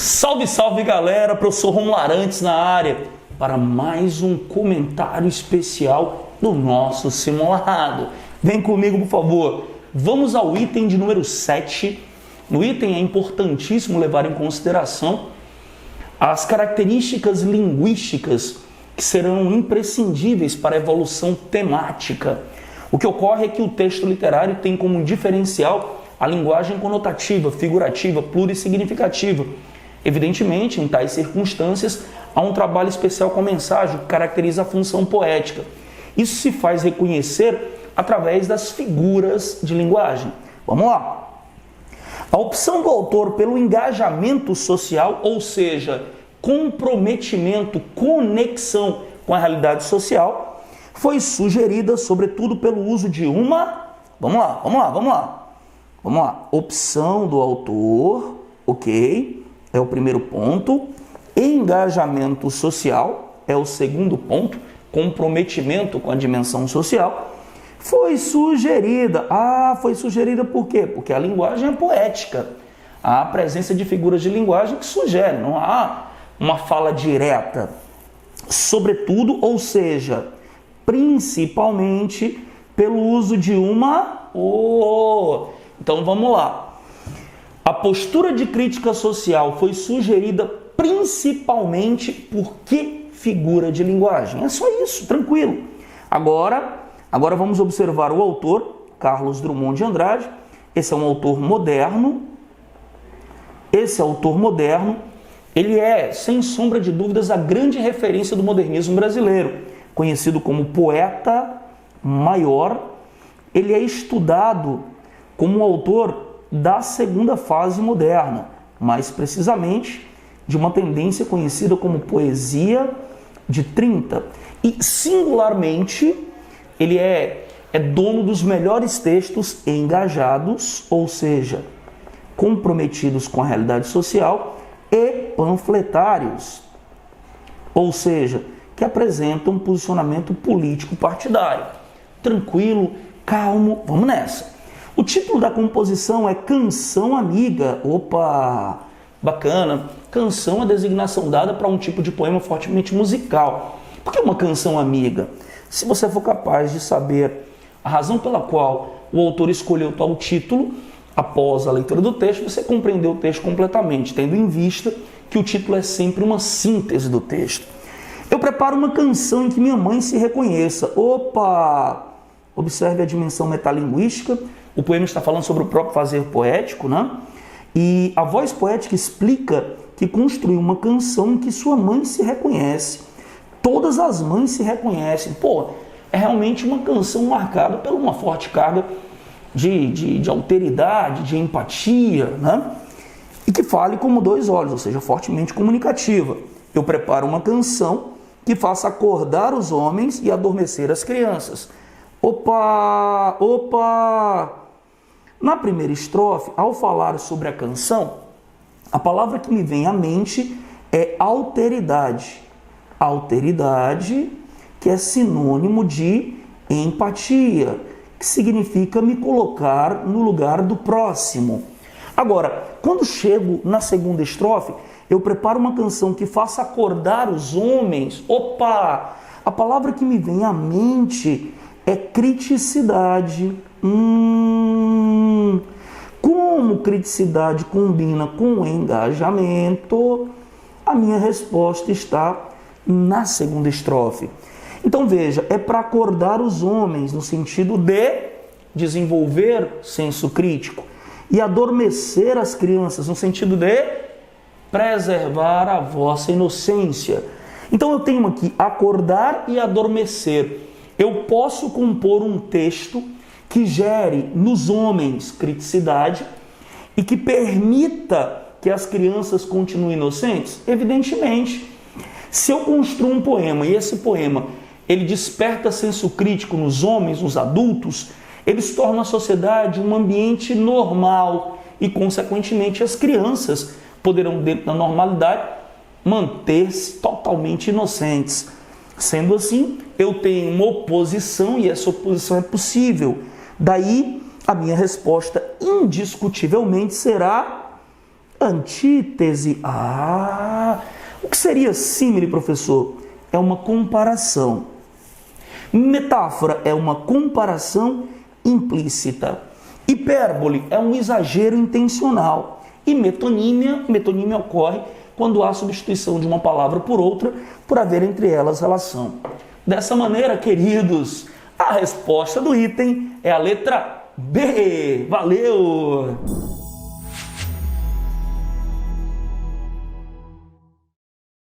Salve, salve galera, professor Romulo Arantes na área para mais um comentário especial do nosso simulado. Vem comigo, por favor. Vamos ao item de número 7. No item é importantíssimo levar em consideração as características linguísticas que serão imprescindíveis para a evolução temática. O que ocorre é que o texto literário tem como diferencial a linguagem conotativa, figurativa, plurissignificativa. Evidentemente, em tais circunstâncias, há um trabalho especial com a mensagem que caracteriza a função poética. Isso se faz reconhecer através das figuras de linguagem. Vamos lá. A opção do autor pelo engajamento social, ou seja, comprometimento, conexão com a realidade social, foi sugerida, sobretudo, pelo uso de uma... Vamos lá. Opção do autor, ok, é o primeiro ponto. Engajamento social é o segundo ponto. Comprometimento com a dimensão social. Foi sugerida. Foi sugerida por quê? Porque a linguagem é poética. Há a presença de figuras de linguagem que sugerem, não há uma fala direta. Sobretudo, ou seja, principalmente pelo uso de uma... Então vamos lá. A postura de crítica social foi sugerida principalmente por que figura de linguagem? É só isso, tranquilo. Agora vamos observar o autor, Carlos Drummond de Andrade. Esse é um autor moderno. Ele é, sem sombra de dúvidas, a grande referência do modernismo brasileiro, conhecido como poeta maior. Ele é estudado como autor da segunda fase moderna, mais precisamente de uma tendência conhecida como poesia de 30. E, singularmente, ele é dono dos melhores textos engajados, ou seja, comprometidos com a realidade social, e panfletários, ou seja, que apresentam um posicionamento político partidário. Tranquilo, calmo, vamos nessa. O título da composição é Canção Amiga. Opa, bacana. Canção é a designação dada para um tipo de poema fortemente musical. Por que uma canção amiga? Se você for capaz de saber a razão pela qual o autor escolheu tal título, após a leitura do texto, você compreendeu o texto completamente, tendo em vista que o título é sempre uma síntese do texto. Eu preparo uma canção em que minha mãe se reconheça. Opa! Observe a dimensão metalinguística. O poema está falando sobre o próprio fazer poético, né? E a voz poética explica que construiu uma canção em que sua mãe se reconhece. Todas as mães se reconhecem. É realmente uma canção marcada por uma forte carga de alteridade, de empatia, né? E que fale como dois olhos, ou seja, fortemente comunicativa. Eu preparo uma canção que faça acordar os homens e adormecer as crianças. Opa! Na primeira estrofe, ao falar sobre a canção, a palavra que me vem à mente é alteridade. Alteridade, que é sinônimo de empatia, que significa me colocar no lugar do próximo. Agora, quando chego na segunda estrofe, eu preparo uma canção que faça acordar os homens. A palavra que me vem à mente é criticidade. Como criticidade combina com engajamento, a minha resposta está na segunda estrofe. Então veja, é para acordar os homens no sentido de desenvolver senso crítico e adormecer as crianças no sentido de preservar a vossa inocência. Então eu tenho aqui acordar e adormecer. Eu posso compor um texto que gere nos homens criticidade e que permita que as crianças continuem inocentes? Evidentemente. Se eu construo um poema e esse poema ele desperta senso crítico nos homens, nos adultos, eles tornam a sociedade um ambiente normal e, consequentemente, as crianças poderão, dentro da normalidade, manter-se totalmente inocentes. Sendo assim, eu tenho uma oposição e essa oposição é possível. Daí, a minha resposta indiscutivelmente será Antítese. O que seria símile, professor? É uma comparação. Metáfora é uma comparação implícita. Hipérbole é um exagero intencional. E metonímia ocorre quando há substituição de uma palavra por outra, por haver entre elas relação. Dessa maneira, queridos, a resposta do item é a letra B. Valeu!